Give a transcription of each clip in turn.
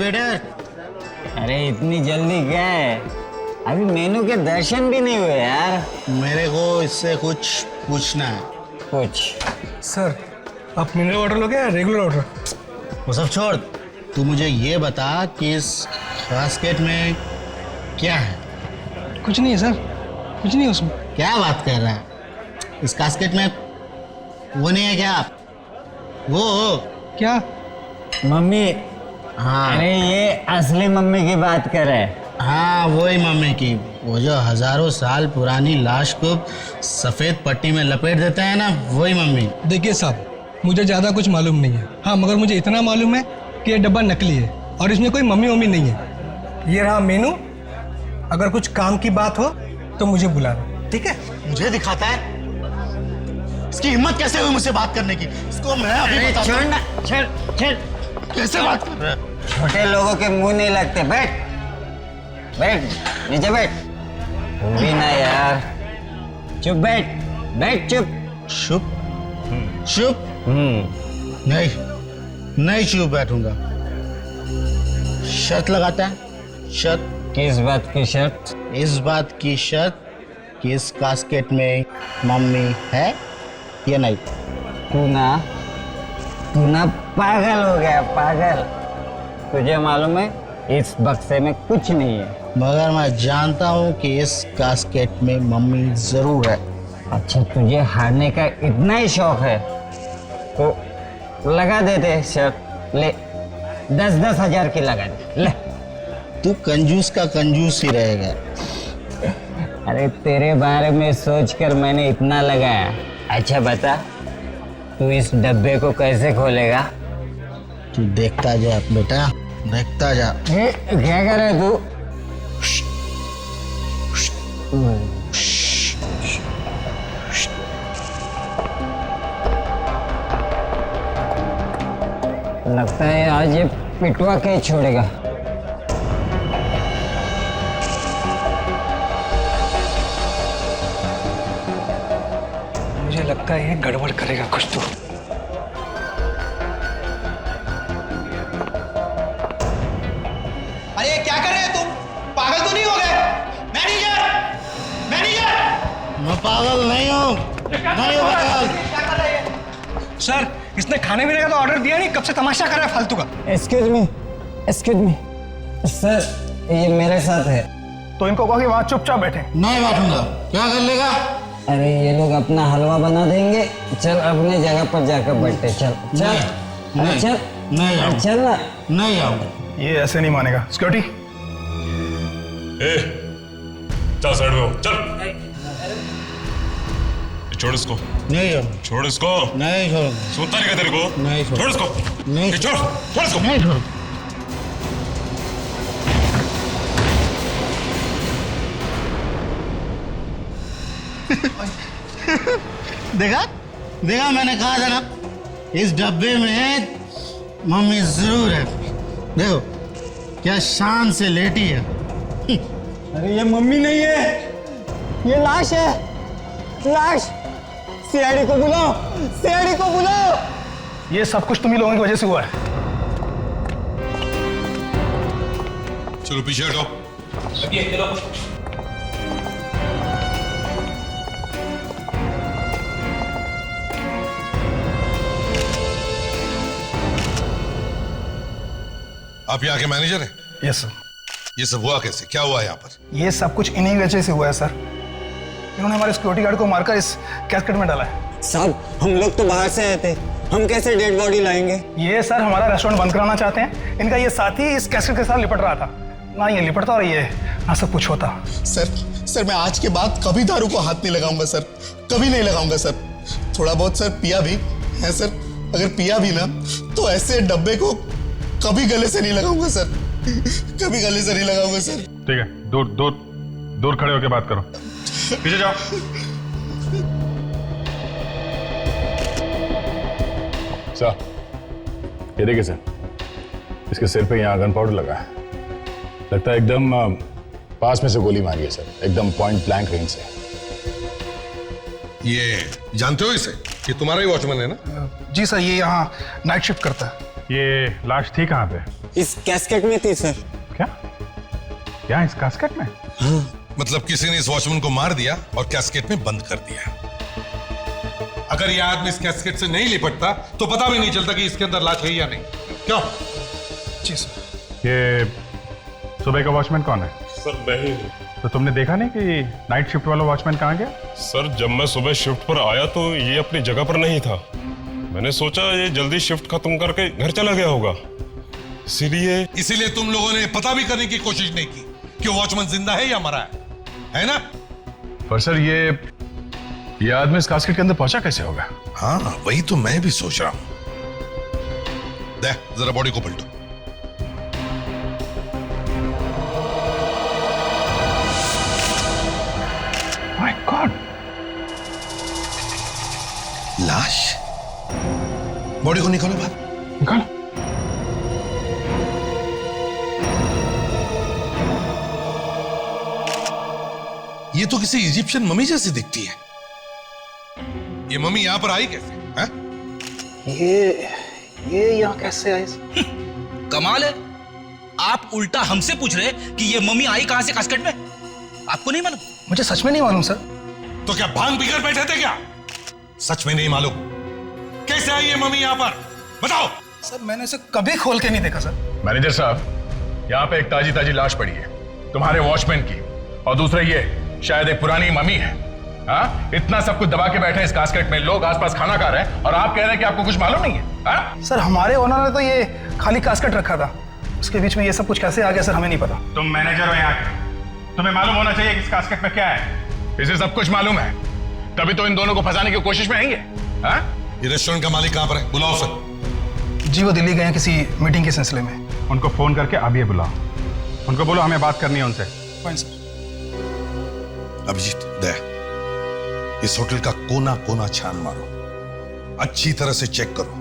Waiter. अरे इतनी जल्दी क्या है, अभी मेनू के दर्शन भी नहीं हुए यार। मेरे को इससे कुछ पूछना है। कुछ सर आप मिनरल वाटर लोगे या रेगुलर वाटर? वो सब छोड़, तू मुझे ये बता कि इस बास्केट में क्या है। कुछ नहीं है सर, कुछ नहीं है उसमें। क्या बात कर रहा है? इस कास्केट में वो नहीं है क्या? वो क्या? मम्मी। हाँ अरे ये असली मम्मी की बात कर रहे हैं। हाँ, वही मम्मी की, वो जो हजारों साल पुरानी लाश को सफेद पट्टी में लपेट देते हैं ना, वही मम्मी। देखिए साहब, मुझे ज़्यादा कुछ मालूम नहीं है। हाँ, मगर मुझे इतना मालूम है कि ये डब्बा नकली है और इसमें कोई मम्मी वम्मी नहीं है। ये रहा मेनू, अगर कुछ काम की बात हो तो मुझे बुलाना, ठीक है? मुझे दिखाता है? इसकी हिम्मत कैसे हुई मुझसे बात करने की? इसको मैं अभी अरे बताता हूँ। छोड़ ना, छोड़। कैसे बात कर रहा है? छोटे लोगों के मुंह नहीं लगते। बैठ बैठ, नीचे बैठ। तू भी ना यार, चुप बैठ, बैठ चुप। चुप? चुप? नहीं, नहीं चुप बैठूंगा। शर्त लगाता है? शर्त? किस बात की शर्त? इस बात की शर्त कि इस कास्केट में मम्मी है या नहीं। तू ना पागल हो गया, पागल। तुझे मालूम है इस बक्से में कुछ नहीं है। मगर मैं जानता हूँ कि इस कास्केट में मम्मी जरूर है। अच्छा, तुझे हारने का इतना ही शौक है तो लगा देते शर्त। ले 10-10 हजार की लगा दे, ले। तू कंजूस का कंजूस ही रहेगा। अरे तेरे बारे में सोचकर मैंने इतना लगाया। अच्छा बता, तू इस डब्बे को कैसे खोलेगा? तू देखता जा बेटा, देखता जा। क्या कर रहा है तू? लगता है आज ये पिटवा के छोड़ेगा। मुझे लगता है ये गड़बड़ करेगा कुछ तो। अरे ये क्या कर रहे हैं तुम? पागल तो नहीं हो गए? Manager, manager! मैं पागल नहीं हूँ, नहीं हूँ पागल। क्या कर रहे हैं? सर इसने खाने पीने का तो ऑर्डर दिया नहीं, कब से तमाशा कर रहा है फालतू का। एक्सक्यूज मी सर, ये मेरे साथ है। तो इनको कहो कि वहाँ चुपचाप बैठे। नहीं बैठूंगा। क्या कर लेगा? अरे ये लोग अपना हलवा बना देंगे। चल अपने जगह पर जाकर बैठे। चल चल, नहीं, अरे चल, नहीं अरे आऊंगा। चल ना। नहीं आऊंगा। ये ऐसे नहीं मानेगा। सिक्योरिटी, ए, चल साइड में हो, चल। छोड़ इसको, नहीं आऊंगा। छोड़ इसको। नहीं छोड़ूंगा। सुनता नहीं क्या तेरे को? नहीं छोड़। छोड़ इसको। नहीं ए, छोड़, छोड़ इसको। नहीं छोड़ूंगा। देखा देखा, मैंने कहा था ना, इस डब्बे में मम्मी जरूर है। देखो क्या शान से लेटी है। अरे ये मम्मी नहीं है, ये लाश है, लाश। सीआईडी को बुलाओ, सीआईडी को बुलाओ। ये सब कुछ तुम्ही लोगों की वजह से हुआ है। चलो पीछे हटो। आप यहाँ के मैनेजर हैं? Yes sir. ये सब हुआ कैसे? क्या हुआ यहाँ पर? ये सब कुछ इन्हीं वजह से हुआ है सर। इन्होंने हमारे सिक्योरिटी गार्ड को मारकर इस कैस्केट में डाला है। साहब हम लोग तो बाहर से आए थे, हम कैसे डेड बॉडी लाएंगे? ये सर हमारा रेस्टोरेंट बंद कराना चाहते हैं। इनका ये साथी इस कैसेट के साथ लिपट रहा था। ना ये लिपटता और ये ना सब कुछ होता। सर मैं आज के बाद कभी दारू को हाथ नहीं लगाऊंगा सर, कभी नहीं लगाऊंगा सर। थोड़ा बहुत सर पिया भी है सर, अगर पिया भी ना तो ऐसे डब्बे को कभी गले से नहीं लगाऊंगा सर, कभी गले से नहीं लगाऊंगा सर। ठीक है, दूर दूर दूर खड़े होकर बात करो। पीछे जाओ। सर ये देखिए सर, इसके सिर पे यहाँ गन पाउडर लगा है। लगता है एकदम पास में से गोली मारी है सर, एकदम पॉइंट ब्लैंक रेंज से। ये जानते हो इसे? ये तुम्हारा ही वॉचमैन है ना? जी सर, ये यहाँ नाइट शिफ्ट करता है। ये लाश थी कहाँ पे? इस कैस्केट में थी सर। क्या? यहाँ इस कास्केट में? मतलब किसी ने इस वॉचमैन को मार दिया और कैस्केट में बंद कर दिया। अगर ये आदमी इस कैस्केट से नहीं लिपटता तो पता भी नहीं चलता कि इसके अंदर लाश है या नहीं। क्यों? जी सर। ये सुबह का वॉचमैन कौन है? सर मैं ही हूँ। तो तुमने देखा नहीं कि नाइट शिफ्ट वाला वॉचमैन कहाँ गया? सर जब मैं सुबह शिफ्ट पर आया तो ये अपनी जगह पर नहीं था। मैंने सोचा ये जल्दी शिफ्ट खत्म करके घर चला गया होगा, इसीलिए तुम लोगों ने पता भी करने की कोशिश नहीं की कि वॉचमैन जिंदा है या मरा है ना? पर सर ये आदमी इस कास्केट के अंदर पहुंचा कैसे होगा? हाँ वही तो मैं भी सोच रहा हूं। देख जरा बॉडी को पलटो। माय गॉड, लाश। बॉडी को निकालो बाहर। निकालो। ये तो किसी इजिप्शियन मम्मी जैसी दिखती है। ये मम्मी यहां पर आई कैसे? है? ये यहाँ कैसे आए? कमाल है, आप उल्टा हमसे पूछ रहे कि ये मम्मी आई कहां से कास्केट में? आपको नहीं मालूम? मुझे सच में नहीं मालूम सर। तो क्या भांग पीकर बैठे थे क्या? सच में नहीं मालूम? कैसे आई ये मम्मी यहां पर? बताओ। सर मैंने इसे कभी खोल के नहीं देखा सर। मैनेजर साहब, यहाँ पे एक ताजी ताजी लाश पड़ी है तुम्हारे वॉचमैन की, और दूसरा ये शायद एक पुरानी मम्मी है। हाँ, इतना सब कुछ दबा के बैठे हैं इस कास्केट में, लोग आसपास खाना खा रहे हैं और आप कह रहे हैं कि आपको कुछ मालूम नहीं है? हाँ? सर हमारे ओनर ने तो ये खाली कास्केट रखा था, उसके बीच में ये सब कुछ कैसे आ गया सर हमें नहीं पता। तुम मैनेजर हो यहाँ के, तुम्हें मालूम होना चाहिए कि इस कास्केट में क्या है। इसे सब कुछ मालूम है, तभी तो इन दोनों को फंसाने की कोशिश में आएंगे। हाँ? ये रेस्टोरेंट का मालिक कहां पर है? बुलाओ सर। जी वो दिल्ली गए हैं किसी मीटिंग के सिलसिले में। उनको फोन करके अभी बुलाओ, उनको बोलो हमें बात करनी है उनसे। Fine sir. अभिजीत दे, इस होटल का कोना कोना छान मारो, अच्छी तरह से चेक करो,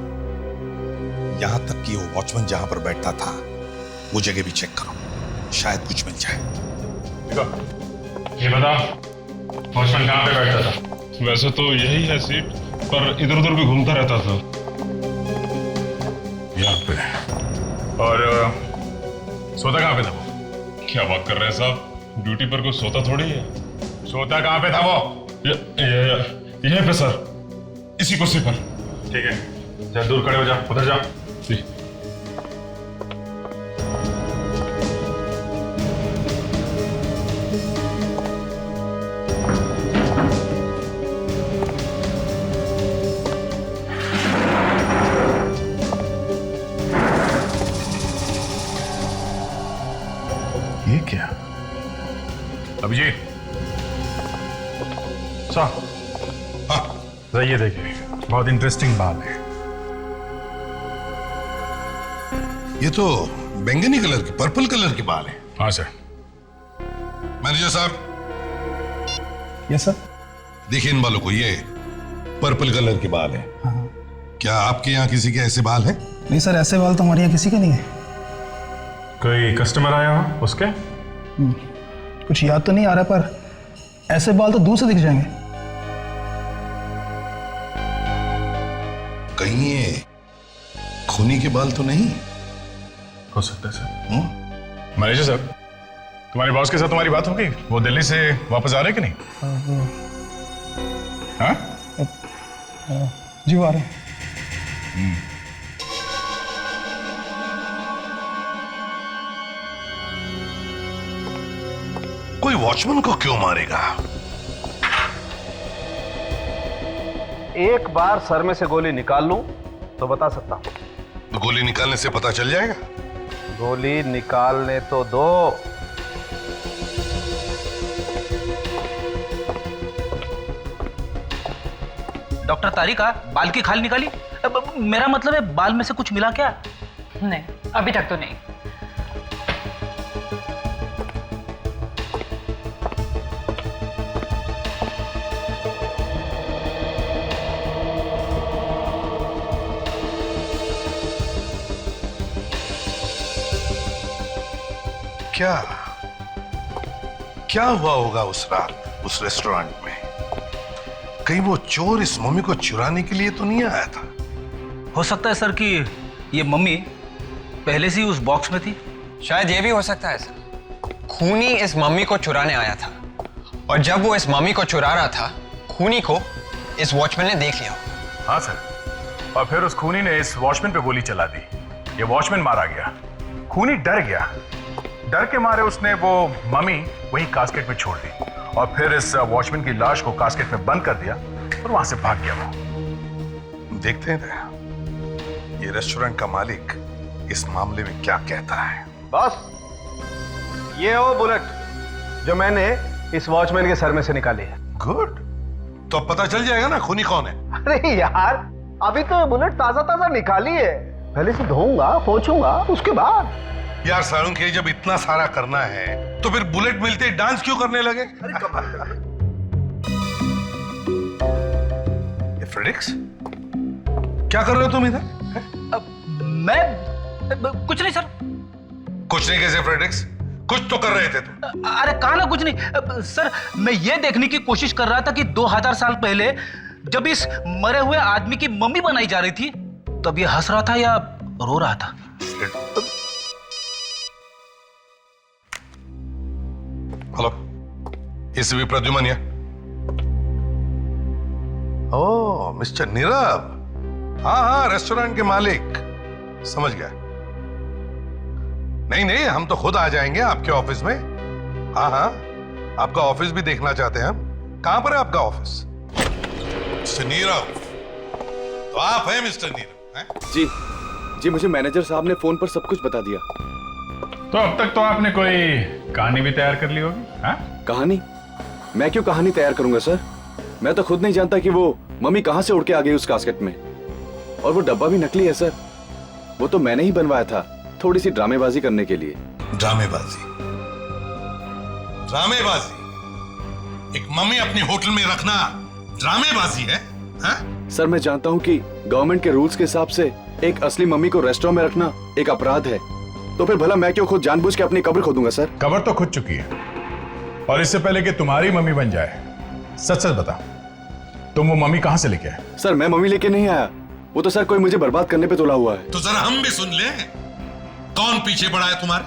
यहां तक कि वो वॉचमैन जहां पर बैठता था वो जगह भी चेक करो, शायद कुछ मिल जाए। ये बताओ वॉचमैन कहां पे बैठता था? वैसे तो यही है सीट, पर इधर उधर भी घूमता रहता था। यहाँ पे। और सोता कहां पे था वो? क्या बात कर रहे हैं साहब, ड्यूटी पर कोई सोता थोड़ी है। सोता कहां पे था वो? यहीं पे सर, इसी कुर्सी पर। ठीक है, जरा दूर खड़े हो जाओ, उधर जाओ। जी। ये क्या? अभिजीत साहब, हाँ ये देखिए, बहुत इंटरेस्टिंग बात है। ये तो बैंगनी कलर की, पर्पल कलर की बाल है। हाँ सर। मैनेजर साहब, यस सर। देखिए इन बालों को, ये पर्पल कलर के बाल है। क्या आपके यहाँ किसी के ऐसे बाल हैं? नहीं सर, ऐसे बाल तो हमारे यहाँ किसी के नहीं है। कोई कस्टमर आया हो उसके? कुछ याद तो नहीं आ रहा, पर ऐसे बाल तो दूर से दिख जाएंगे। कहीं ये खूनी के बाल तो नहीं? हो सकता है सर। मैनेजर साहब, तुम्हारे बॉस के साथ तुम्हारी बात हो गई? वो दिल्ली से वापस आ रहे कि नहीं? हाँ? जी वो आ रहे हैं। कोई वॉचमैन को क्यों मारेगा? एक बार सर में से गोली निकाल लूं तो बता सकता हूं। तो गोली निकालने से पता चल जाएगा? गोली निकालने तो दो। डॉक्टर तारिका, बाल की खाल निकाली? मेरा मतलब है बाल में से कुछ मिला क्या? नहीं, अभी तक तो नहीं। क्या क्या हुआ होगा उस रात उस रेस्टोरेंट में? कहीं वो चोर इस मम्मी को चुराने के लिए तो नहीं आया था? हो सकता है सर कि ये मम्मी पहले से ही उस बॉक्स में थी? शायद ये भी हो सकता है सर। खूनी इस मम्मी को चुराने आया था और जब वो इस मम्मी को चुरा रहा था, खूनी को इस वॉचमैन ने देख लिया। हाँ सर, और फिर उस खूनी ने इस वॉचमैन पे गोली चला दी। ये वॉचमैन मारा गया। खूनी डर गया, डर के मारे उसने वो मम्मी वही कास्केट में छोड़ दी और फिर इस वॉचमैन की लाश को कास्केट में बंद कर दिया और वहां से भाग गया वो। देखते हैं ये रेस्टोरेंट का मालिक इस मामले में क्या कहता है। बॉस, ये वो बुलेट जो मैंने इस वॉचमैन के सर में से निकाली है। गुड, तो अब पता चल जाएगा ना खूनी कौन है। अरे यार, अभी तो बुलेट ताजा ताजा निकाली है, पहले से धोऊंगा, पोंछूंगा, उसके बाद। यार सारुण के जब इतना सारा करना है तो फिर बुलेट मिलते ही डांस क्यों करने लगे? ये फ्रेडिक्स, क्या कर रहे हो तुम इधर? मैं कुछ नहीं सर। कुछ नहीं कैसे फ्रेडिक्स? कुछ तो कर रहे थे तुम। अरे कहा ना कुछ नहीं सर, मैं ये देखने की कोशिश कर रहा था कि 2000 साल पहले जब इस मरे हुए आदमी की मम्मी बनाई जा रही थी तब ये हंस रहा था या रो रहा था। हेलो, इस भी प्रद्युमन या? ओ मिस्टर नीरव, हाँ हाँ, रेस्टोरेंट के मालिक, समझ गया। नहीं नहीं, हम तो खुद आ जाएंगे आपके ऑफिस में। हाँ हाँ, आपका ऑफिस भी देखना चाहते हैं हम। कहां पर है आपका ऑफिस? मिस्टर नीरव, तो आप हैं मिस्टर नीरव? हैं? जी जी, मुझे मैनेजर साहब ने फोन पर सब कुछ बता दिया। तो अब तक तो आपने कोई कहानी भी तैयार कर ली होगी? हाँ? कहानी? मैं क्यों कहानी तैयार करूंगा सर? मैं तो खुद नहीं जानता कि वो मम्मी कहां से उड़ के आ गई उस कास्केट में। और वो डब्बा भी नकली है सर, वो तो मैंने ही बनवाया था, थोड़ी सी ड्रामेबाजी करने के लिए। ड्रामेबाजी? ड्रामेबाजी? एक मम्मी अपने होटल में रखना ड्रामेबाजी है? हाँ? सर मैं जानता हूँ कि गवर्नमेंट के रूल्स के हिसाब से एक असली मम्मी को रेस्टोरेंट में रखना एक अपराध है, तो फिर भला मैं क्यों खुद जानबूझ के अपनी कब्र खोदूंगा सर? कब्र तो खुद चुकी है, और इससे पहले कि तुम्हारी मम्मी बन जाए, सच सच बता, तुम वो मम्मी कहां से लेके आए? सर मैं मम्मी लेके नहीं आया, वो तो सर कोई मुझे बर्बाद करने पे तुला हुआ है। तो जरा हम भी सुन ले, कौन पीछे पड़ा है तुम्हारे?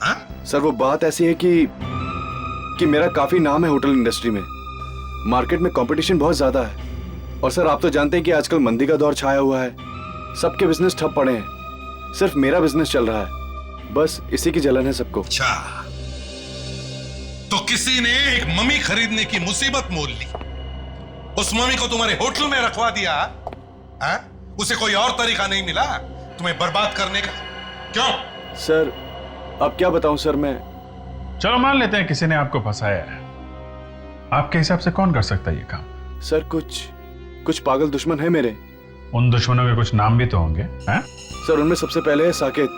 हाँ? सर वो बात ऐसी है कि मेरा काफी नाम है होटल इंडस्ट्री में, मार्केट में कंपटीशन बहुत ज्यादा है, और सर आप तो जानते हैं कि आजकल मंदी का दौर छाया हुआ है, सबके बिजनेस ठप पड़े हैं, सिर्फ मेरा बिजनेस चल रहा है, बस इसी की जलन है सबको। अच्छा, तो किसी ने एक मम्मी खरीदने की मुसीबत मोल ली, उस मम्मी को तुम्हारे होटल में रखवा दिया। हाँ? उसे कोई और तरीका नहीं मिला तुम्हें बर्बाद करने का? क्यों? सर अब क्या बताऊं सर मैं। चलो मान लेते हैं किसी ने आपको फंसाया है, आपके हिसाब से कौन कर सकता है ये काम? सर कुछ पागल दुश्मन है मेरे। उन दुश्मनों के कुछ नाम भी तो होंगे? हैं? सर उनमें सबसे पहले है साकेत,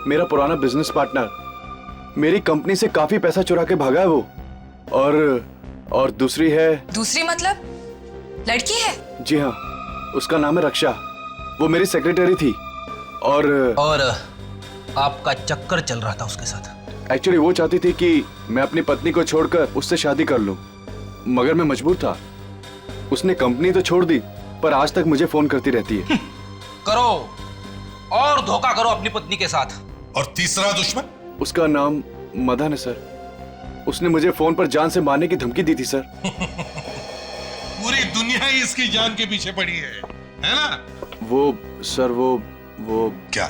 मेरा पुराना बिजनेस पार्टनर, मेरी कंपनी से काफी पैसा चुरा के भागा है वो, और दूसरी है। दूसरी मतलब लड़की है? जी हाँ, उसका नाम है रक्षा, वो मेरी सेक्रेटरी थी, और आपका चक्कर चल रहा था उसके साथ? एक्चुअली वो चाहती थी कि मैं अपनी पत्नी को छोड़कर उससे शादी कर लूं, मगर मैं मजबूर था। उसने कंपनी तो छोड़ दी, पर आज तक मुझे फोन करती रहती है। करो और धोखा करो अपनी पत्नी के साथ। और तीसरा दुश्मन? उसका नाम मदन है सर, उसने मुझे फोन पर जान से मारने की धमकी दी थी सर। पूरी दुनिया ही इसकी जान के पीछे पड़ी है ना? वो सर वो क्या?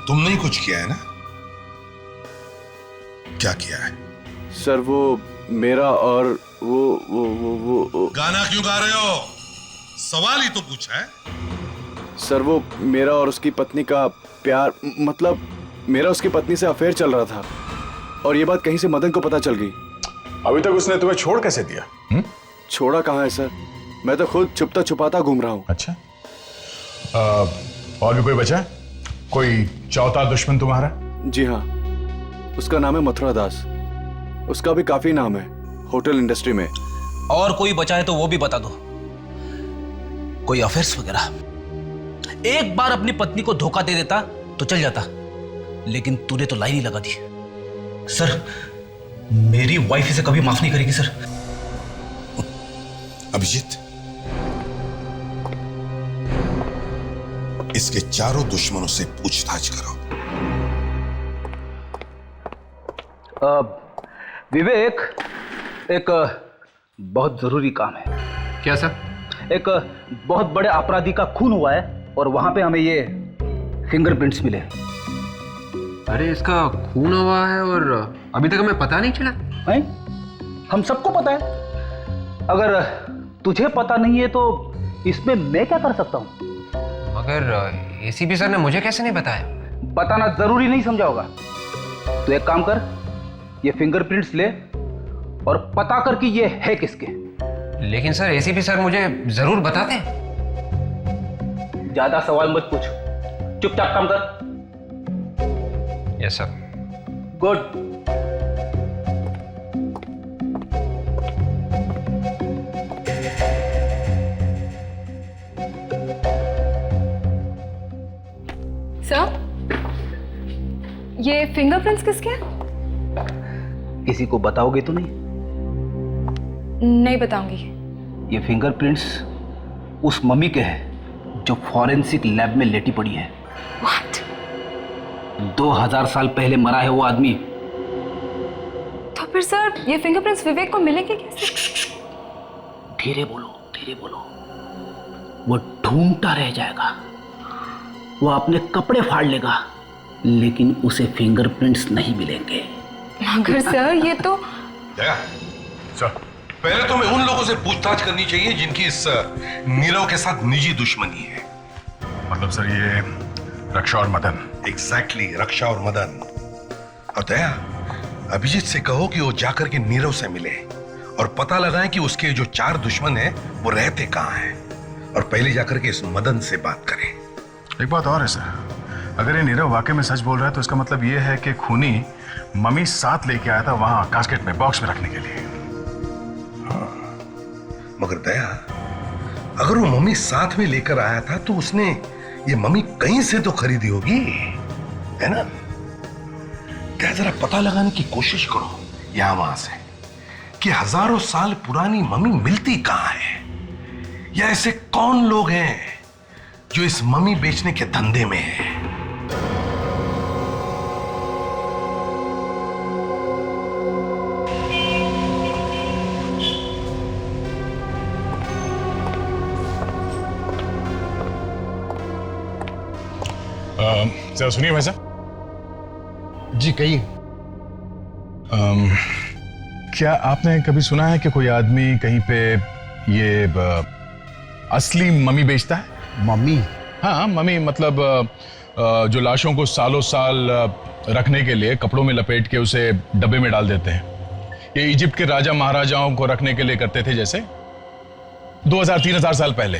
तुमने ही कुछ किया है ना? क्या किया है? सर वो मेरा और वो गाना क्यों गा रहे हो? सवाल ही तो पूछा है। सर वो मेरा और उसकी पत्नी का प्यार, मतलब मेरा उसकी पत्नी से अफेयर चल रहा था, और ये बात कहीं से मदन को पता चल गई। अभी तक उसने तुम्हें छोड़ कैसे दिया? छोड़ा कहाँ है सर, मैं तो खुद छुपता छुपाता घूम रहा हूँ। अच्छा, और भी कोई बचा है? कोई चौथा दुश्मन तुम्हारा? जी हाँ, उसका नाम है मथुरा दास, उसका भी काफी नाम है होटल इंडस्ट्री में। और कोई बचा है तो वो भी बता दो, कोई अफेयर्स वगैरह? एक बार अपनी पत्नी को धोखा दे देता तो चल जाता, लेकिन तूने तो लाइन ही लगा दी। सर मेरी वाइफ इसे कभी माफ नहीं करेगी सर। इसके चारों दुश्मनों से पूछताछ करो। विवेक, एक बहुत जरूरी काम है। क्या सर? एक बहुत बड़े अपराधी का खून हुआ है और वहां पे हमें ये फिंगरप्रिंट्स मिले। अरे इसका खून हुआ है और अभी तक हमें पता नहीं चला है? हम सबको पता है। अगर तुझे पता नहीं है तो इसमें मैं क्या कर सकता हूं? मगर एसीपी सर ने मुझे कैसे नहीं बताया? बताना जरूरी नहीं समझा होगा। तो एक काम कर, ये फिंगरप्रिंट्स ले और पता कर कि ये है किसके। लेकिन सर एसीपी सर मुझे जरूर बताते हैं। ज्यादा सवाल मत पूछ, चुपचाप काम कर। Yes sir. गुड। सर, ये फिंगरप्रिंट्स किसके हैं? किसी को बताओगे तो नहीं? नहीं बताऊंगी। ये फिंगरप्रिंट्स उस मम्मी के हैं जो फॉरेंसिक लैब में लेटी पड़ी है। What? 2000 साल पहले मरा है वो आदमी। तो फिर सर ये फिंगरप्रिंट्स विवेक को मिलेंगे कैसे? धीरे बोलो, धीरे बोलो। वो ढूंढता रह जाएगा, वो अपने कपड़े फाड़ लेगा, लेकिन उसे फिंगरप्रिंट्स नहीं मिलेंगे। मगर सर ये तो जया, सर, पहले तो मैं उन लोगों से पूछताछ करनी चाहिए जिनकी इस नीरव के साथ निजी दुश्मनी है। मतलब सर ये रक्षा और मदन। एग्जैक्टली, रक्षा और मदन। और दया, अभिजीत से कहो कि वो जाकर के नीरव से मिले और पता लगाएं कि उसके जो 4 दुश्मन हैं वो रहते कहाँ हैं, और पहले जाकर के इस मदन से बात करें। एक बात और है सर, अगर ये नीरव वाकई में सच बोल रहा है तो इसका मतलब ये है कि खूनी मम्मी साथ लेके आया था वहां कास्केट में, बॉक्स में रखने के लिए। हाँ, मगर दया, अगर वो मम्मी साथ में लेकर आया था तो उसने ये मम्मी कहीं से तो खरीदी होगी, है ना? क्या जरा पता लगाने की कोशिश करो यहां वहां से कि हजारों साल पुरानी मम्मी मिलती कहां है, या ऐसे कौन लोग हैं जो इस मम्मी बेचने के धंधे में है। जरा सुनिए भाई साहब। जी कहिए। क्या आपने कभी सुना है कि कोई आदमी कहीं पे ये असली मम्मी बेचता है? मम्मी? हाँ, मम्मी मतलब जो लाशों को सालों साल रखने के लिए कपड़ों में लपेट के उसे डब्बे में डाल देते हैं। ये इजिप्ट के राजा महाराजाओं को रखने के लिए करते थे, जैसे 2000-3000 साल पहले।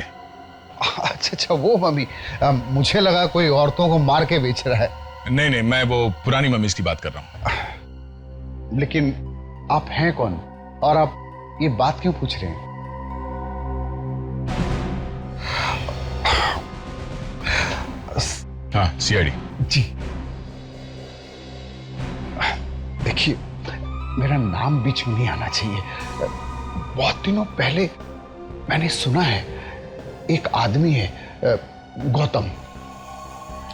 अच्छा, वो मम्मी। मुझे लगा कोई औरतों को मार के बेच रहा है। नहीं नहीं, मैं वो पुरानी मम्मीज की बात कर रहा हूँ। लेकिन आप हैं कौन और आप ये बात क्यों पूछ रहे हैं? हाँ, सीआईडी। जी देखिए, मेरा नाम बीच में नहीं आना चाहिए। बहुत दिनों पहले मैंने सुना है एक आदमी है, गौतम।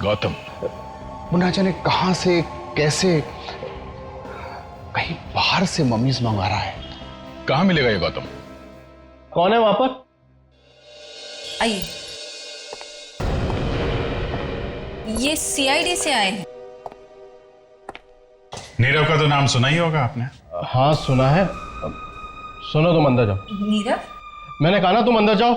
गौतम? वो ना जाने कहां से कैसे कहीं बाहर से मम्मीज मंगा रहा है। कहां मिलेगा ये गौतम? कौन है वहां पर? आइए। ये सीआईडी से आए हैं। नीरव का तो नाम सुना ही होगा आपने। हाँ सुना है। सुनो, तुम अंदर जाओ। नीरव? मैंने कहा ना तुम अंदर जाओ।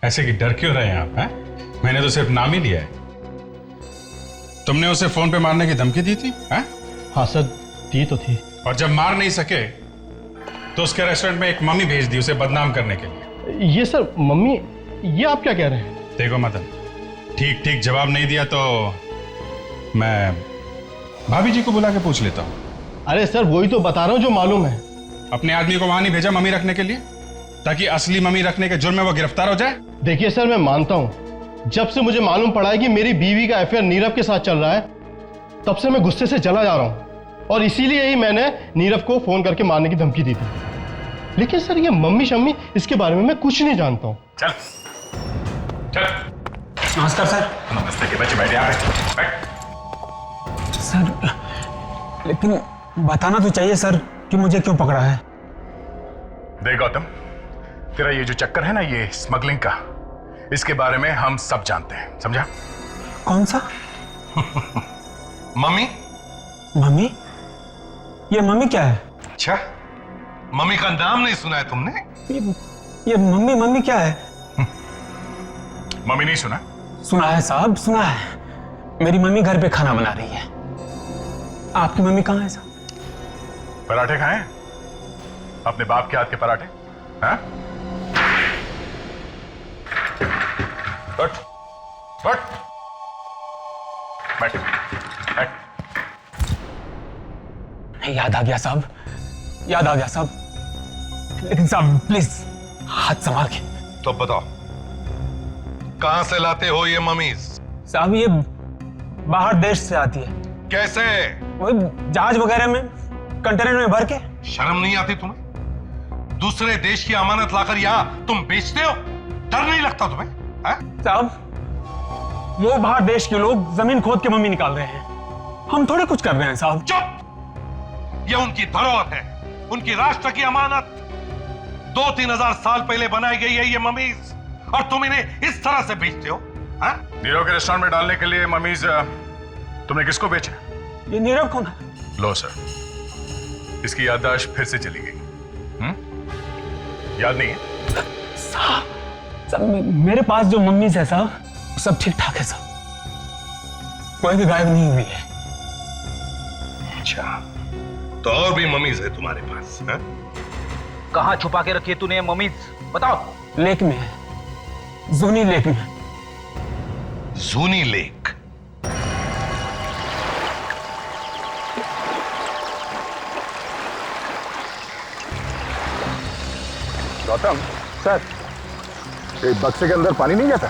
ऐसे कि डर क्यों रहे हैं आप? हैं? मैंने तो सिर्फ नाम ही लिया है। तुमने उसे फोन पे मारने की धमकी दी थी? हैं? हाँ सर, दी तो थी। और जब मार नहीं सके तो उसके रेस्टोरेंट में एक मम्मी भेज दी उसे बदनाम करने के लिए। ये सर मम्मी, ये आप क्या कह रहे हैं? देखो मदन, ठीक ठीक जवाब नहीं दिया तो मैं भाभी जी को बुला के पूछ लेता हूँ। अरे सर, वही तो बता रहा हूँ जो मालूम है। अपने आदमी को वहां नहीं भेजा मम्मी रखने के लिए, ताकि असली मम्मी रखने के जुर्म में वो गिरफ्तार हो जाए? देखिए सर, मैं मानता हूँ, जब से मुझे मालूम पड़ा है कि मेरी बीवी का अफेयर नीरव के साथ चल रहा है, तब से मैं गुस्से से चला जा रहा हूँ, और इसीलिए ही मैंने नीरव को फोन करके मारने की धमकी दी थी। लेकिन सर ये मम्मी शम्मी इसके बारे में मैं कुछ नहीं जानता हूँ। चल चल। नमस्कार सर। नमस्ते के बच्चे, बैठ यहाँ पे, बैठ। सर लेकिन बताना तो चाहिए सर कि मुझे क्यों पकड़ा है। देख गौतम, तेरा ये जो चक्कर है ना, ये स्मगलिंग का, इसके बारे में हम सब जानते हैं, समझा? कौन सा? मम्मी? मम्मी? ये मम्मी क्या है? अच्छा, मम्मी का नाम नहीं सुना है तुमने? ये मम्मी मम्मी क्या है? मम्मी नहीं सुना? सुना है साहब, सुना है। मेरी मम्मी घर पे खाना बना रही है। आपकी मम्मी कहाँ है साहब? पराठे खाए? अपने बाप के हाथ के पराठे? हाँ? बैठ, बैठ, बैठ, बैठ। याद आ गया साहब, याद आ गया साहब। लेकिन साहब प्लीज हाथ संभाल के। तो बताओ, कहां से लाते हो ये मम्मीज? साहब ये बाहर देश से आती है। कैसे? वही जहाज वगैरह में, कंटेनर में भर के। शर्म नहीं आती तुम्हें? दूसरे देश की अमानत लाकर यहां तुम बेचते हो? डर नहीं लगता तुम्हें? साहब वो बाहर देश के लोग जमीन खोद के मम्मी निकाल रहे हैं, हम थोड़े कुछ कर रहे हैं साहब। चुप! ये उनकी धरोहर है, उनकी राष्ट्र की अमानत। 2-3 हजार साल पहले बनाई गई है ये मम्मीज, और तुम इन्हें इस तरह से बेचते हो? नीरव के रेस्टोरेंट में डालने के लिए मम्मीज तुमने किसको बेचा? ये नीरव कौन है? लो सर, इसकी याददाश्त फिर से चली गई। याद नहीं है? साहब मेरे पास जो मम्मीज है साहब सब ठीक ठाक है साहब, कोई भी गायब नहीं हुई है। अच्छा, तो और भी मम्मीज है तुम्हारे पास? कहाँ छुपा के रखी है तूने मम्मीज, बताओ? लेक में है, जूनी लेक में। जूनी लेक? गौतम सर, ये बक्से के अंदर पानी नहीं जाता?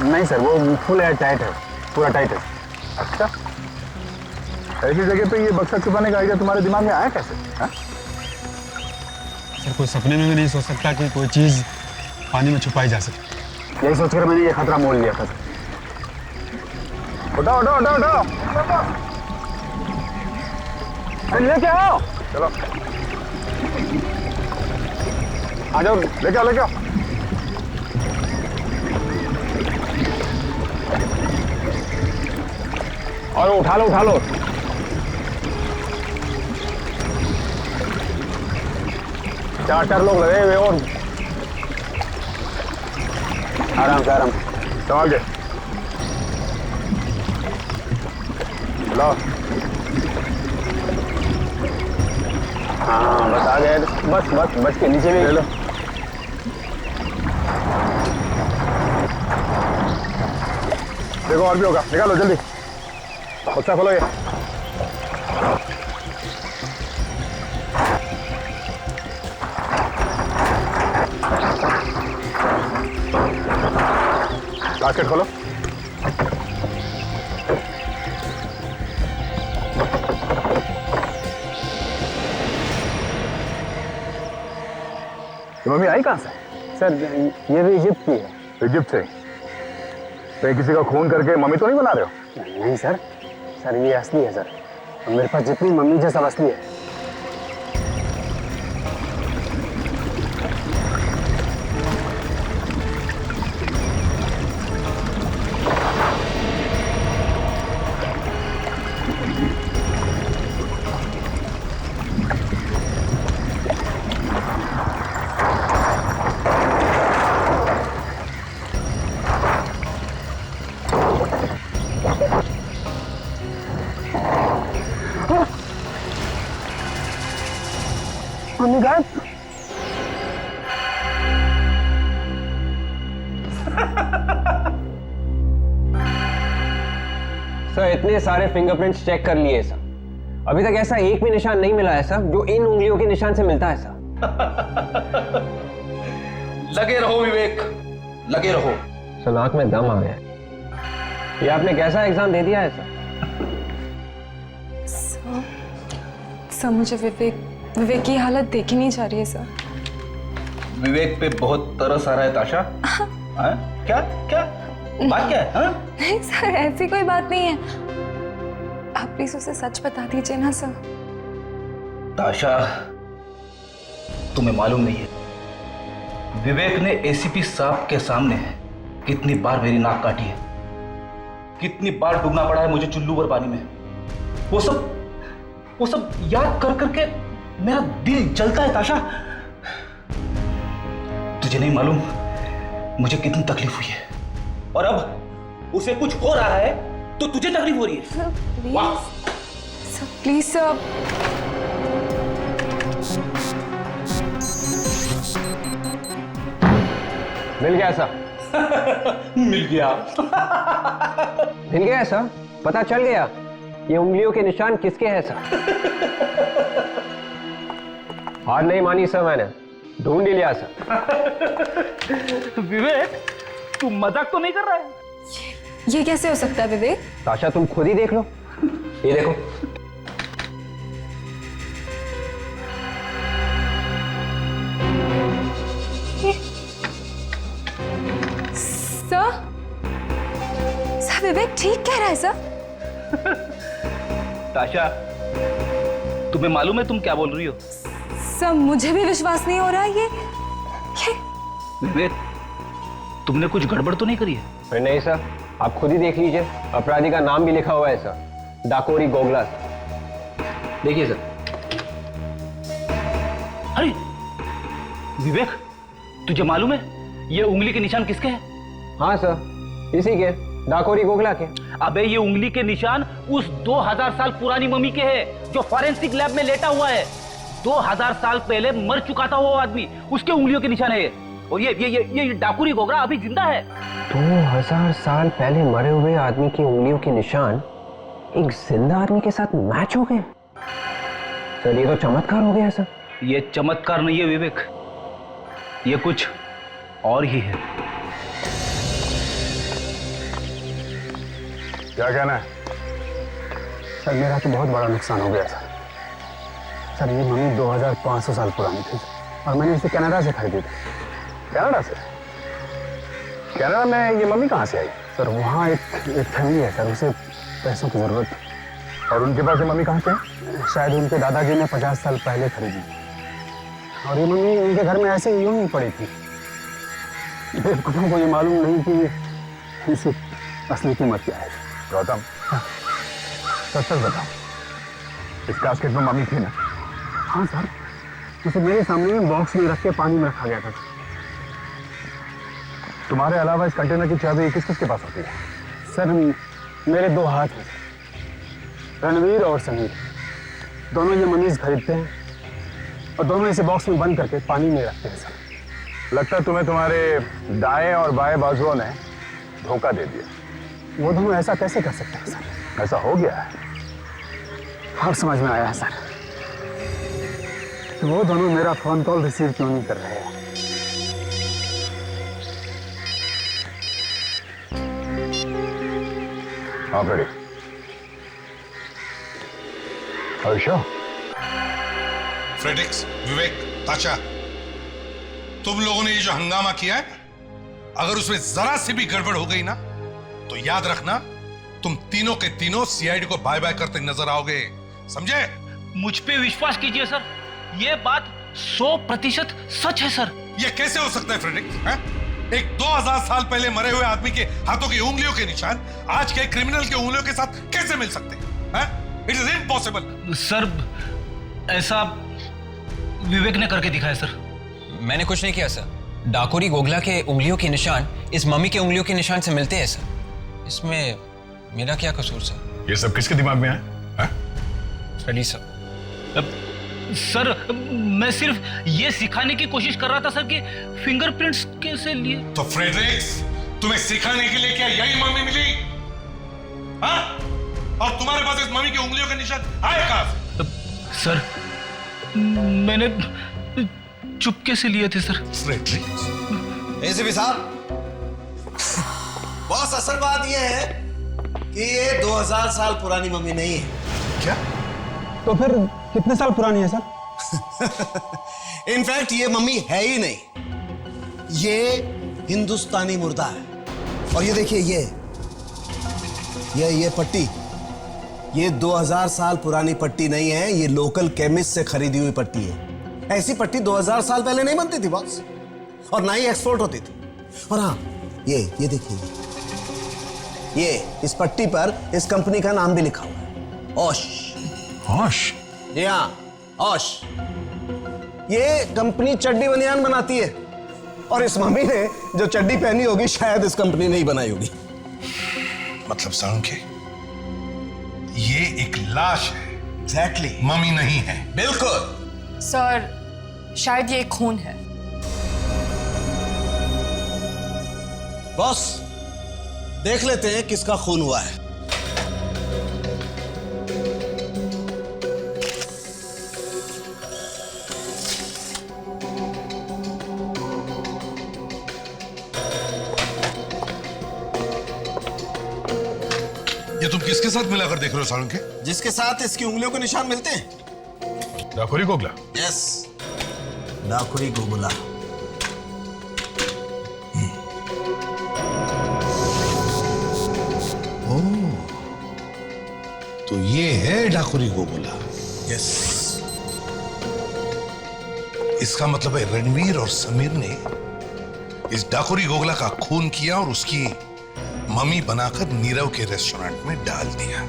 नहीं सर, वो फुल एयर टाइट है, पूरा टाइट है। अच्छा, ऐसी जगह पे ये बक्सा छुपाने का आइडिया तुम्हारे दिमाग में आया कैसे? सर कोई सपने में भी नहीं सोच सकता कि कोई चीज पानी में छुपाई जा सके। यही सोचकर मैंने ये खतरा मोल लिया था। उठाओ उठाओ उठाओ उठाओ, लेके आओ। चलो आ जाओ, लेके आओ लेके आओ। और उठा लो उठा लो। चार लोग लगे हुए, और आराम से आराम संभाल के लो। हाँ बस आ गए, बस बस बच के नीचे भी ले लो। देखो और भी होगा, निकालो जल्दी, बक्सा खोलो। ये बास्केट खोलो। मम्मी आई कहाँ से? सर ये भी इजिप्ट की है। इजिप्ट से? कहीं किसी का खून करके मम्मी तो नहीं बना रहे हो? नहीं सर, सर ये असली है सर, और मेरे पास जितनी मम्मी है सब असली है। मम्मी गायब। सर इतने सारे फिंगरप्रिंट्स चेक कर लिए सर, अभी तक ऐसा एक भी निशान नहीं मिला है सर जो इन उंगलियों के निशान से मिलता है सर। लगे रहो विवेक, लगे रहो। सर नाक में दम आ गया। ये आपने कैसा एग्जाम दे दिया है सर? सर मुझे विवेक की हालत देखी नहीं जा रही है सर। विवेक पे बहुत तरस आ रहा है ताशा। हाँ? क्या क्या बात क्या है? हाँ? नहीं सर, ऐसी कोई बात नहीं है। आप प्लीज उसे सच बता दीजिए ना सर। ताशा, तुम्हें मालूम नहीं है विवेक ने एसीपी साहब के सामने कितनी बार मेरी नाक काटी है, कितनी बार डूबना पड़ा है मुझे चुल्लू भर पानी में। वो सब याद कर करके मेरा दिल जलता है ताशा। तुझे नहीं मालूम मुझे कितनी तकलीफ हुई है, और अब उसे कुछ हो रहा है तो तुझे तकलीफ हो रही है। Sir please, sir please sir. मिल गया सर। मिल गया। मिल गया सर, पता चल गया ये उंगलियों के निशान किसके हैं सर। हार नहीं मानी सर, मैंने ढूंढ ही लिया सर। विवेक, तू मजाक तो नहीं कर रहा है? ये कैसे हो सकता है विवेक? ताशा तुम खुद ही देख लो, ये देखो। सर विवेक ठीक कह रहा है सर। ताशा, तुम्हें मालूम है तुम क्या बोल रही हो? सर मुझे भी विश्वास नहीं हो रहा ये विवेक, तुमने कुछ गड़बड़ तो नहीं करी है? नहीं सर, आप खुद ही देख लीजिए, अपराधी का नाम भी लिखा हुआ है सर, डाकोरी गोगला। देखिए सर। अरे विवेक, तुझे मालूम है ये उंगली के निशान किसके हैं? हाँ सर, इसी के, डाकोरी गोगला के। अबे ये उंगली के निशान उस 2000 साल पुरानी मम्मी के हैं जो फॉरेंसिक लैब में लेटा हुआ है। 2000 साल पहले मर चुका था वो आदमी, उसके उंगलियों के निशान है। और ये डाकुरी गोगरा अभी जिंदा है। 2000 साल पहले मरे हुए आदमी की उंगलियों के निशान एक जिंदा आदमी के साथ मैच हो गए। सर ये तो चमत्कार हो गया सर। ये चमत्कार नहीं है विवेक, ये कुछ और ही है। क्या कहना है? सर मेरा तो बहुत बड़ा नुकसान हो गया था सर। ये मम्मी 2500 साल पुरानी थी और मैंने इसे कनाडा से खरीदी थी। कनाडा से? कनाडा में ये मम्मी कहाँ से आई? सर वहाँ एक फैमिली है सर, उसे पैसों की जरूरत थी। और उनके पास ये मम्मी कहाँ से है? शायद उनके दादाजी ने 50 साल पहले खरीदी और ये मम्मी उनके घर में ऐसे यूं ही पड़ी थी। बेवकूफों को ये मालूम नहीं कि इसे असली कीमत क्या है। गौतम, सच सच बताओ, इस कास्केट में मम्मी थी ना? हाँ सर, उसे मेरे सामने बॉक्स में रख के पानी में रखा गया था। तुम्हारे अलावा इस कंटेनर की चाबी किस किस के पास होती है? सर मेरे 2 हाथ हैं, रणवीर और समीर। दोनों ये मनीज खरीदते हैं और दोनों इसे बॉक्स में बंद करके पानी में रखते हैं सर। लगता है तुम्हें तुम्हारे दाएं और बाएं बाजुओं ने धोखा दे दिया। वो दोनों ऐसा कैसे कर सकते हैं सर? ऐसा हो गया है। अब समझ में आया है सर, तो वो दोनों मेरा फोन कॉल रिसीव क्यों नहीं कर रहे हैं। आप रेडी? फ्रेडरिक्स, विवेक, ताशा, तुम लोगों ने ये जो हंगामा किया है, अगर उसमें जरा सी भी गड़बड़ हो गई ना तो याद रखना तुम तीनों के तीनों सीआईडी को बाय बाय करते नजर आओगे, समझे? मुझ पे विश्वास कीजिए सर, ये बात 100% सच है सर। ये कैसे हो सकता है फ्रेडरिक्स? एक 2000 साल पहले मरे हुए आदमी के हाथों की उंगलियों के निशान आज के क्रिमिनल के उंगलियों के साथ कैसे मिल सकते हैं? It is impossible. सर ऐसा विवेक ने करके दिखाया सर। मैंने कुछ नहीं किया सर। डाकोरी गोगला के उंगलियों के निशान इस मम्मी के उंगलियों के निशान से मिलते हैं सर। इसमें मेरा क्या कसूर सर? ये सब किसके दिमाग में है? Ready sir. सर मैं सिर्फ ये सिखाने की कोशिश कर रहा था सर कि फिंगरप्रिंट्स कैसे लिए। तो फ्रेडरिक्स, तुम्हें सिखाने के लिए क्या यही मम्मी मिली? हाँ? और तुम्हारे पास इस मम्मी की उंगलियों के निशान आए कहां से? सर मैंने चुपके से लिए थे सर। फ्रेडरिक्स, एसीपी साहब, बॉस असल बात यह है कि ये 2000 साल पुरानी मम्मी नहीं है। क्या? तो फिर कितने साल पुरानी है सर? इनफैक्ट ये मम्मी है ही नहीं। ये हिंदुस्तानी मुर्दा है। और ये देखिए ये पट्टी, ये 2000 साल पुरानी पट्टी नहीं है, ये लोकल केमिस्ट से खरीदी हुई पट्टी है। ऐसी पट्टी 2000 साल पहले नहीं बनती थी बॉस, और ना ही एक्सपोर्ट होती थी। और हाँ, ये देखिए, ये इस पट्टी पर इस कंपनी का नाम भी लिखा हुआ है, ओश। ओश? जी हाँ, ओश। ये कंपनी चड्डी बनियान बनाती है, और इस मम्मी ने जो चड्डी पहनी होगी शायद इस कंपनी ने ही बनाई होगी। मतलब साळुंखे, ये एक लाश है। एग्जैक्टली, मम्मी नहीं है। बिल्कुल सर, शायद ये खून है। बॉस, देख लेते हैं किसका खून हुआ है। ये तुम किसके साथ मिलाकर देख रहे हो साळुंखे? जिसके साथ इसकी उंगलियों के निशान मिलते हैं। डाकुरी गोगला? यस, डाकुरी गोगला। तो ये है डाकुरी गोगला। यस। इसका मतलब है रणवीर और समीर ने इस डाकुरी गोगला का खून किया और उसकी मम्मी बनाकर नीरव के रेस्टोरेंट में डाल दिया।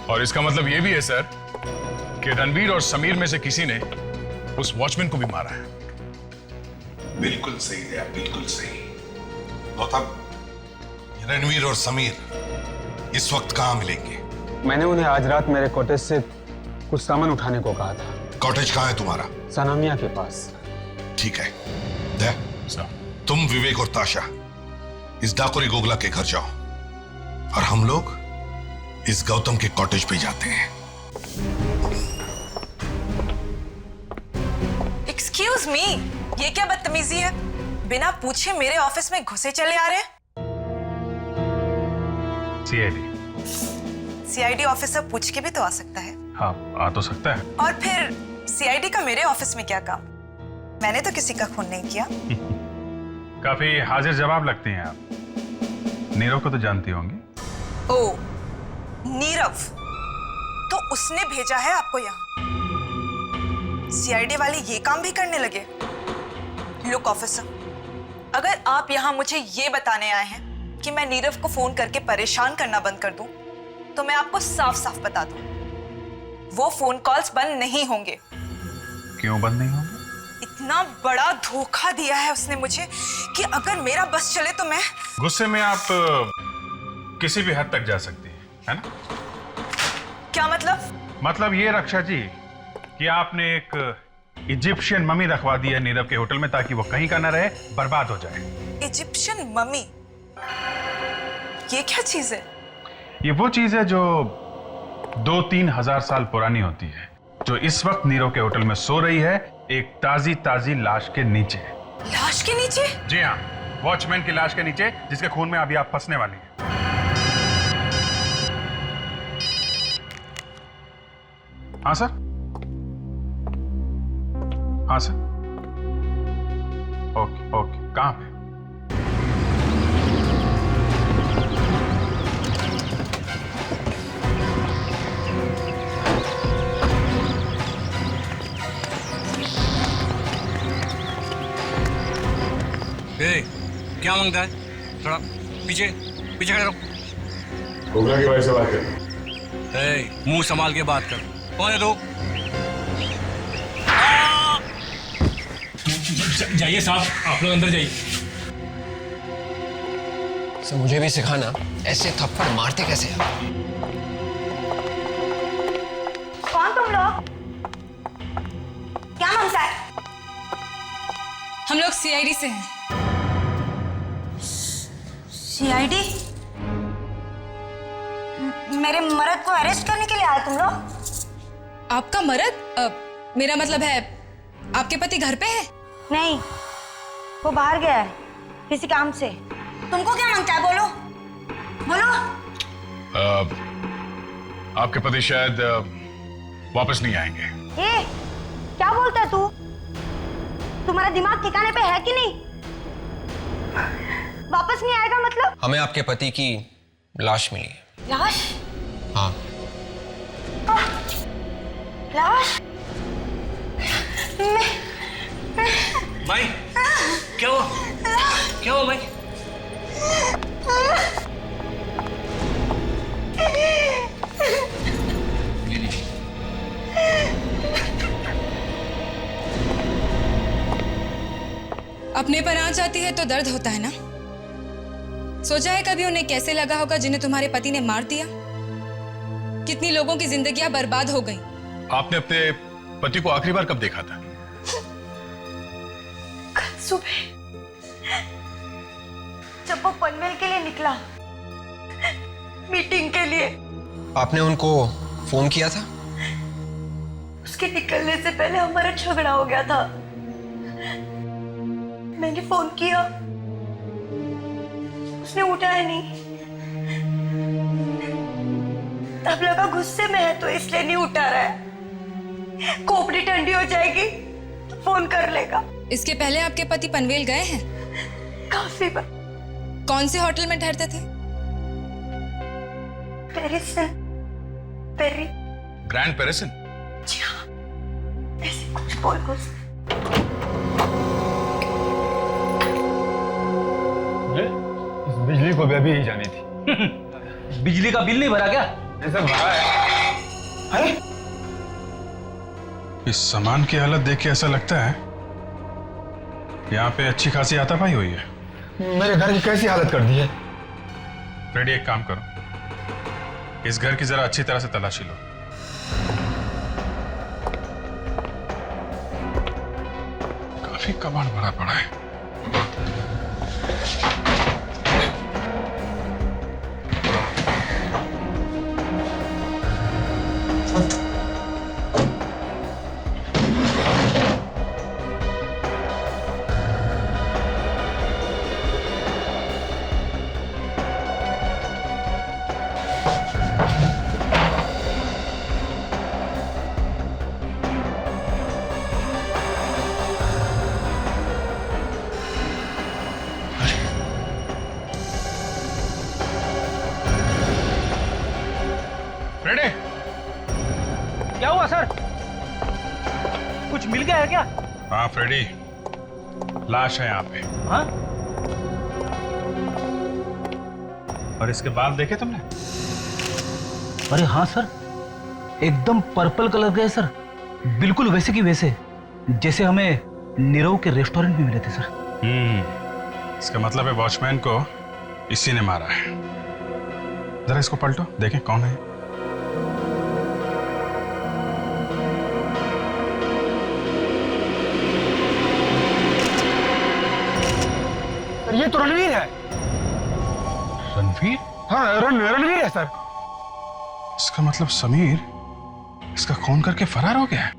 और इसका मतलब ये भी है सर कि रणवीर और समीर में से किसी ने उस वॉचमैन को भी मारा है। बिल्कुल सही है, बिल्कुल सही। गौतम, रणवीर और समीर इस वक्त कहां मिलेंगे? मैंने उन्हें आज रात मेरे कॉटेज से कुछ सामान उठाने को कहा था। कॉटेज कहां है तुम्हारा? सनामिया के पास। ठीक है, दे, तुम विवेक और ताशा इस डाकुरी गोगला के घर जाओ, और हम लोग इस गौतम के कॉटेज पे जाते हैं। एक्सक्यूज मी, ये क्या बदतमीजी है? बिना पूछे मेरे ऑफिस में घुसे चले आ रहे हैं। सीआईडी ऑफिसर पूछ के भी तो आ सकता है। हाँ, आ तो सकता है। और फिर सीआईडी का मेरे ऑफिस में क्या काम? मैंने तो किसी का खून नहीं किया। काफी हाजिर जवाब लगती हैं आप। नीरव को तो जानती होंगी। ओ, नीरव, तो उसने भेजा है आपको यहाँ? सीआईडी वाले ये काम भी करने लगे? लुक ऑफिसर, अगर आप यहाँ मुझे ये बताने आए हैं कि मैं नीरव को फोन करके परेशान करना बंद कर दूं, तो मैं आपको साफ साफ बता दूं, वो फोन कॉल्स बंद नहीं होंगे। क्यों बंद नहीं होंगे? इतना बड़ा धोखा दिया है उसने मुझे कि अगर मेरा बस चले तो मैं... गुस्से में आप किसी भी हद तक जा सकती है ना? क्या मतलब? मतलब ये रक्षा जी कि आपने एक इजिप्शियन मम्मी रखवा दी है नीरव के होटल में, ताकि वो कहीं का ना रहे, बर्बाद हो जाए। Egyptian mummy? ये क्या चीज है? ये वो चीज है जो 2-3 हजार साल पुरानी होती है, जो इस वक्त नीरव के होटल में सो रही है, एक ताजी ताजी लाश के नीचे। लाश के नीचे? जी हाँ, वॉचमैन की लाश के नीचे, जिसके खून में अभी आप फंसने वाली हैं। हाँ सर? हाँ सर। ओके ओके, कहाँ पे? क्या मांगता है? थोड़ा पीछे पीछे खड़े रहो। गोगला की वाइफ से बात कर। मुंह संभाल के बात कर। कौन है तू? जाइए साहब, आप लोग अंदर जाइए। सर, मुझे भी सिखाना ऐसे थप्पड़ मारते कैसे हैं। कौन तुम लोग? क्या मांगता है? हम लोग सीआईडी से हैं। सीआईडी? मेरे मर्द को अरेस्ट करने के लिए आए तुम लोग? आपका मर्द? मेरा मतलब है आपके पति घर पे है? नहीं, वो बाहर गया है किसी काम से। तुमको क्या मांगता है? बोलो बोलो। आपके पति शायद वापस नहीं आएंगे। ए, क्या बोलता है तू? तुम्हारा दिमाग ठिकाने पे है कि नहीं? वापस नहीं आएगा मतलब? हमें आपके पति की लाश मिली है। लाश? हाँ। लाश? भाई क्या हुआ? क्या हुआ भाई? अपने पर आंच आती है तो दर्द होता है ना। सोचा है कभी उन्हें कैसे लगा होगा जिन्हें तुम्हारे पति ने मार दिया? कितनी लोगों की जिंदगियां बर्बाद हो गई। आपने अपने पति को आखिरी बार कब देखा था? कल सुबह जब वो पनवेल के लिए निकला, मीटिंग के लिए। आपने उनको फोन किया था? उसके निकलने से पहले हमारा झगड़ा हो गया था। मैंने फोन किया, उसने उठाया नहीं। तब लगा गुस्से में है तो इसलिए नहीं उठा रहा है। खोपड़ी ठंडी हो जाएगी तो फोन कर लेगा। इसके पहले आपके पति पनवेल गए हैं? काफी बार। कौन से होटल में ठहरते थे? पेरिसन। पेरी। ग्रैंड पेरिसन? जी हाँ, ऐसे कुछ बोल कुछ। बिजली को भी अभी ही जानी थी। बिजली का बिल नहीं भरा क्या? ऐसा भरा है। अरे इस सामान की हालत देख के ऐसा लगता है यहाँ पे अच्छी खासी हाथापाई हुई है। मेरे घर की कैसी हालत कर दी है? फ्रेडी, एक काम करो, इस घर की जरा अच्छी तरह से तलाशी लो। काफी कबाड़ भरा पड़ा है। फ्रेडी, क्या हुआ सर? कुछ मिल गया है क्या? हाँ फ्रेडी, लाश है यहाँ पे। हाँ? और इसके बाल देखे तुमने? अरे हाँ सर, एकदम पर्पल कलर के है सर, बिल्कुल वैसे की वैसे जैसे हमें नीरव के रेस्टोरेंट में मिले थे सर। इसका मतलब है वॉचमैन को इसी ने मारा है। जरा इसको पलटो, देखें कौन है। ये तो रणवीर है। रणवीर? हाँ रणवीर है सर। इसका मतलब समीर इसका खून करके फरार हो गया है।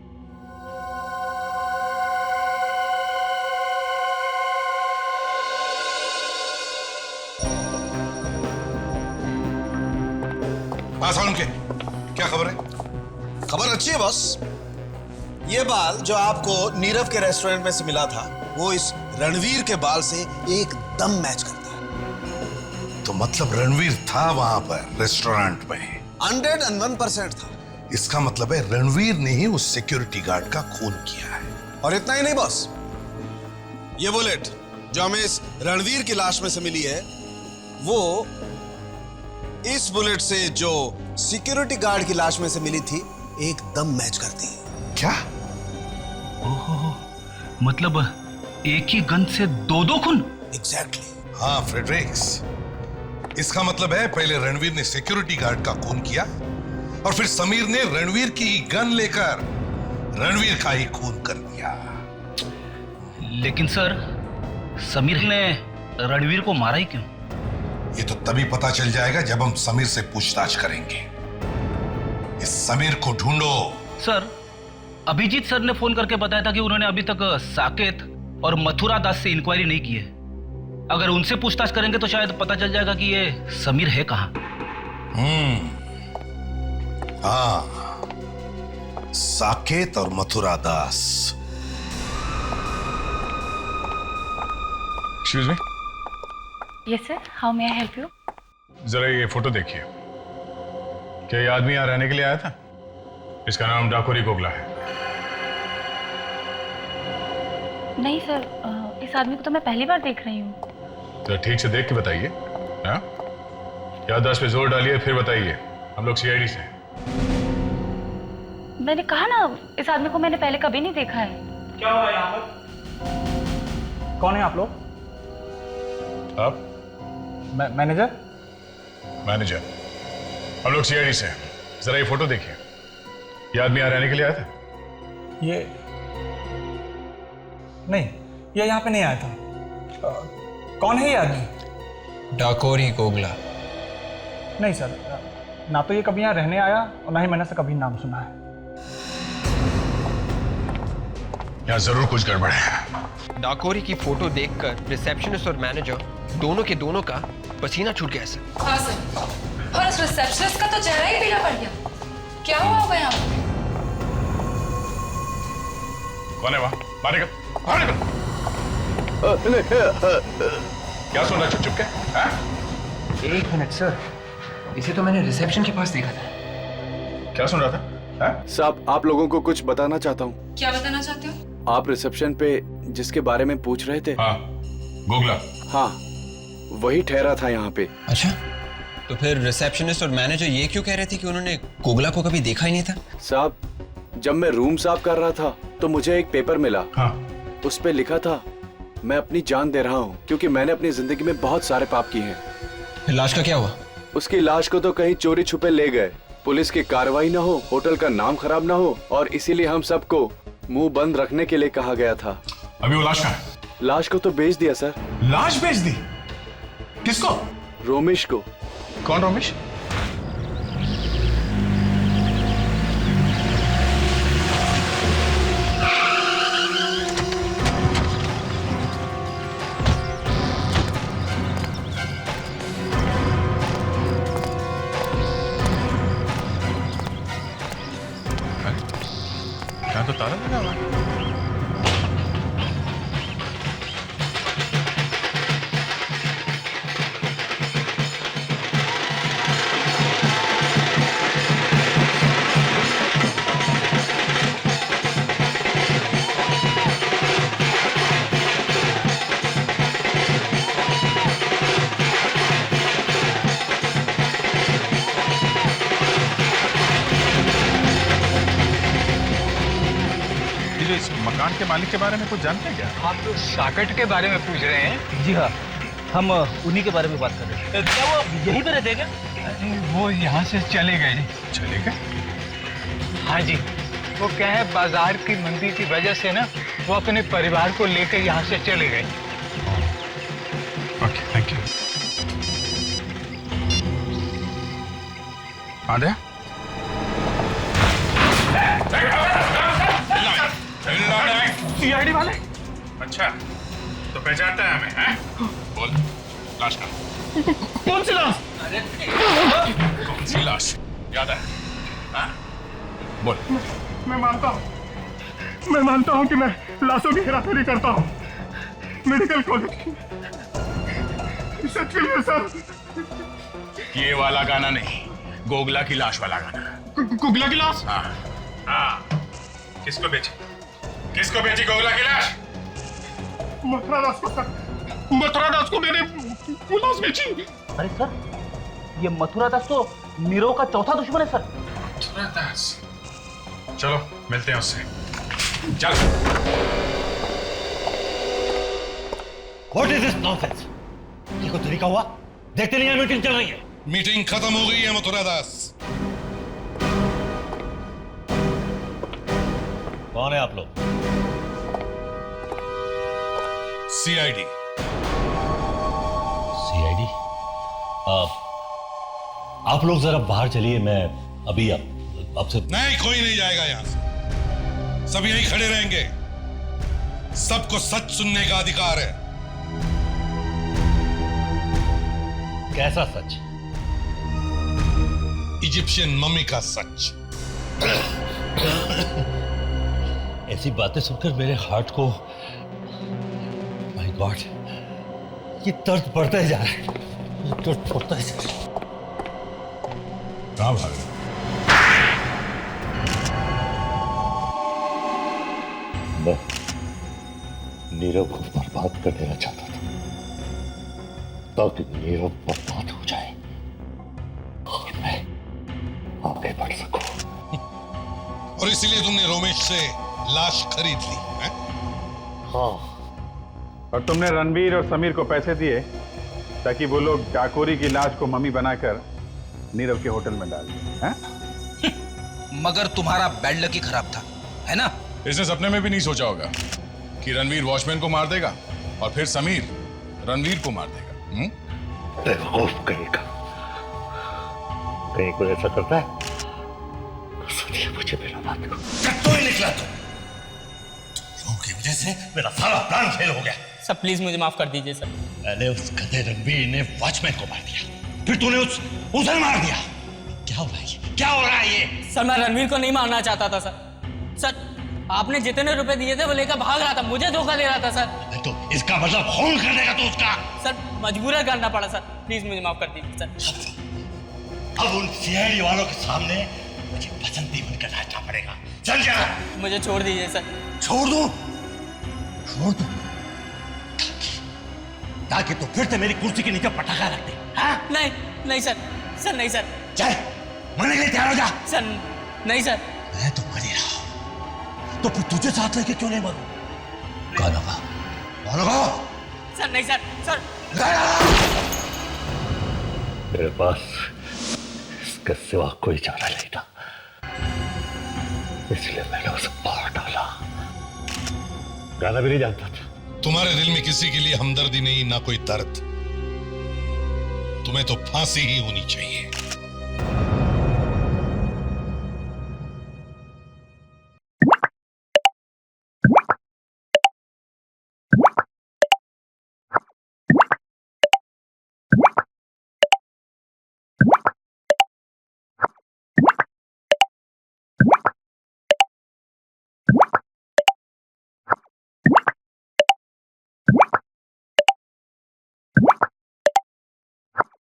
हाँ सालम के, क्या खबर है? खबर अच्छी है बॉस। ये बाल जो आपको नीरव के रेस्टोरेंट में से मिला था, वो इस रणवीर के बाल से एकदम मैच करता है। तो मतलब रणवीर था वहां पर रेस्टोरेंट में? 101% था। इसका मतलब है रणवीर ने ही उस सिक्योरिटी गार्ड का खून किया है। और इतना ही नहीं बॉस, ये बुलेट जो हमें इस रणवीर की लाश में से मिली है, वो इस बुलेट से जो सिक्योरिटी गार्ड की लाश में से मिली थी एकदम मैच करती है। क्या? ओहो, मतलब एक ही गन से दो खून? एग्जैक्टली। हाँ फ्रेडरिक्स, इसका मतलब है पहले रणवीर ने सिक्योरिटी गार्ड का खून किया और फिर समीर ने रणवीर की गन लेकर रणवीर का ही खून कर दिया। लेकिन सर, समीर ने रणवीर को मारा ही क्यों? ये तो तभी पता चल जाएगा जब हम समीर से पूछताछ करेंगे। इस समीर को ढूंढो। सर, अभिजीत सर ने फोन करके बताया था कि उन्होंने अभी तक साकेत और मथुरा दास से इंक्वायरी नहीं की है। अगर उनसे पूछताछ करेंगे तो शायद पता चल जाएगा कि ये समीर है कहां। हाँ, साकेत और Mathura Das. Excuse me, yes sir, how may I help you? जरा ये फोटो देखिए। क्या ये आदमी यहाँ रहने के लिए आया था? इसका नाम डाकोरी गोगला है। नहीं सर, इस आदमी को तो मैं पहली बार देख रही हूँ। तो ठीक से देख के बताइए। हाँ, याददाश्त पे जोर डालिए, फिर बताइए। हम लोग सीआईडी से हैं। मैंने कहा ना, इस आदमी को मैंने पहले कभी नहीं देखा है। क्या हुआ यहाँ पर? कौन है आप लोग? आप? मैनेजर? मैनेजर। हम लोग सीआईडी से हैं। जरा ये फोटो देखिए। ये आदमी यहाँ रहने के लिए आया था? ये नहीं, ये यहाँ पे नहीं आया था। कौन है ये आदमी? डाकोरी गोगला। नहीं सर, ना तो ये कभी यहाँ रहने आया और ना ही मैंने से कभी नाम सुना है। यहाँ जरूर कुछ गड़बड़ है। डाकोरी की फोटो देखकर रिसेप्शनिस्ट और मैनेजर दोनों के दोनों का पसीना छूट गया सर। हाँ सर, और उस रिसेप्शनिस्ट का तो चेहरा ही पीला पड़ गया। क्या हुआ होगा यहाँ पर? कौन है वहाँ? बाहर निकल, बाहर निकल। क्या सुन रहा चुप के? हाँ? 1 मिनट सर, इसे तो मैंने रिसेप्शन के पास देखा था। क्या सुन रहा था? साहब, आप लोगों को कुछ बताना चाहता हूँ। क्या बताना चाहते हो? आप रिसेप्शन पे जिसके बारे में पूछ रहे थे। हाँ, गोगला। हाँ, वही ठहरा था यहाँ पे। अच्छा, तो फिर रिसेप्शनिस्ट और मैनेजर ये क्यों कह रहे थे कि उन्होंने गोगला को कभी देखा ही नहीं था? साहब, जब मैं रूम साफ कर रहा था तो मुझे एक पेपर मिला। हाँ। उस पे लिखा था, मैं अपनी जान दे रहा हूँ क्योंकि मैंने अपनी जिंदगी में बहुत सारे पाप किए हैं। फिर लाश का क्या हुआ? उसकी लाश को तो कहीं चोरी छुपे ले गए। पुलिस की कार्रवाई ना हो, होटल का नाम खराब ना हो, और इसीलिए हम सबको मुंह बंद रखने के लिए कहा गया था। अभी वो लाश कहाँ है? लाश को तो बेच दिया सर। लाश बेच दी? किसको? रोमेश को। कौन रोमेश? यहाँ तो ताला लगा हुआ है। इस मकान के मालिक के बारे में कुछ जानते हैं क्या? आप तो साकेट के बारे में पूछ रहे हैं? जी हाँ, हम उन्हीं के बारे में बात कर रहे हैं। क्या वो यहीं पे रहते हैं क्या? वो यहाँ से चले गए। चले गए? हाँ जी, वो क्या है, बाजार की मंदी की वजह से ना वो अपने परिवार को लेकर यहाँ से चले गए। Okay, thank you. आदे? सीआईडी वाले? अच्छा, तो पहचानता है हमें, हैं? बोल, लाश का। कौन सी लाश? कौन सी लाश? याद है? हाँ? बोल। मैं मानता हूँ कि मैं लाशों की हेराफेरी करता हूँ। मेडिकल कॉलेज सच के लिए सर। ये वाला गाना नहीं, गोगला की लाश वाला गाना। गोगला की लाश? हाँ, हाँ। किसको बेची? किसको बेची गोगला की लाश? मथुरा दास को सर। मथुरा दास को मैंने वो लाश बेची। अरे सर, ये मथुरा दास तो नीरव का चौथा दुश्मन है सर। मथुरा दास? चलो मिलते हैं उससे। चल। What is this nonsense? ये कोई तरीका हुआ? देखते नहीं है मीटिंग चल रही है। मीटिंग खत्म हो गई है मथुरा दास। कौन है आप लोग? सीआईडी। सीआईडी? आप लोग जरा बाहर चलिए, मैं अभी आपसे। नहीं, कोई नहीं जाएगा यहां से। सब यहीं खड़े रहेंगे। सबको सच सुनने का अधिकार है। कैसा सच? इजिप्शियन मम्मी का सच। ऐसी बातें सुनकर मेरे हार्ट को, माय गॉड, ये दर्द बढ़ता जा रहा है, ये दर्द बढ़ता जा रहा है। कहाँ भाग रहे? मैं नीरव को बर्बाद कर देना चाहता था ताकि नीरव बर्बाद हो जाए और मैं आगे बढ़ सकूं। और इसीलिए तुमने रोमेश से लाश खरीद ली है? हाँ। और तुमने रणवीर और समीर को पैसे दिए ताकि वो लोग डाकोरी की लाश को मम्मी बनाकर नीरव के होटल में डाल दें, हैं? मगर तुम्हारा बैड लक ही खराब था, है ना? इसने सपने में भी नहीं सोचा होगा कि रणवीर वॉचमैन को मार देगा और फिर समीर रणवीर को मार देगा। बेवकूफ कहेगा, कहीं कोई ऐसा करता है तो सोचिए मुझे मेरा बात को। तो ही निकला तुम लोगों की वजह से मेरा सारा प्लान फेल हो गया। सर प्लीज मुझे माफ कर दीजिए सर। पहले उस गधे रणवीर ने वॉचमैन को मार दिया, फिर तूने उसे मार दिया। क्या हो रहा है ये? क्या हो रहा है ये? सर मैं रणवीर को नहीं मारना चाहता था सर। सर आपने जितने रुपए दिए थे वो लेकर भाग रहा था, मुझे धोखा दे रहा था सर। तो इसका मतलब खून कर देगा तू उसका? सर मजबूरन करना पड़ा सर, प्लीज मुझे माफ कर दीजिए सर। अब उन सीआईडी वालों के सामने मुझे बसंती बनकर नाचना पड़ेगा, समझा? मुझे छोड़ दीजिए सर। छोड़ दूं? छोड़ दूं ताकि तू फिर से मेरी कुर्सी के नीचे पटाखा रख दे। हाँ? नहीं नहीं सर, सर नहीं सर। चल मरने के लिए तैयार हो जा। सर नहीं सर। मैं तो मर ही रहा हूं, तो फिर तुझे साथ लेके क्यों नहीं मरूं? कौन होगा? कौन होगा? सर नहीं सर। सर मेरे पास इसके सिवा कोई चारा नहीं था, इसलिए मैंने उसे मार डाला। गाना भी नहीं जानता था। तुम्हारे दिल में किसी के लिए हमदर्दी नहीं, ना कोई दर्द। तुम्हें तो फांसी ही होनी चाहिए।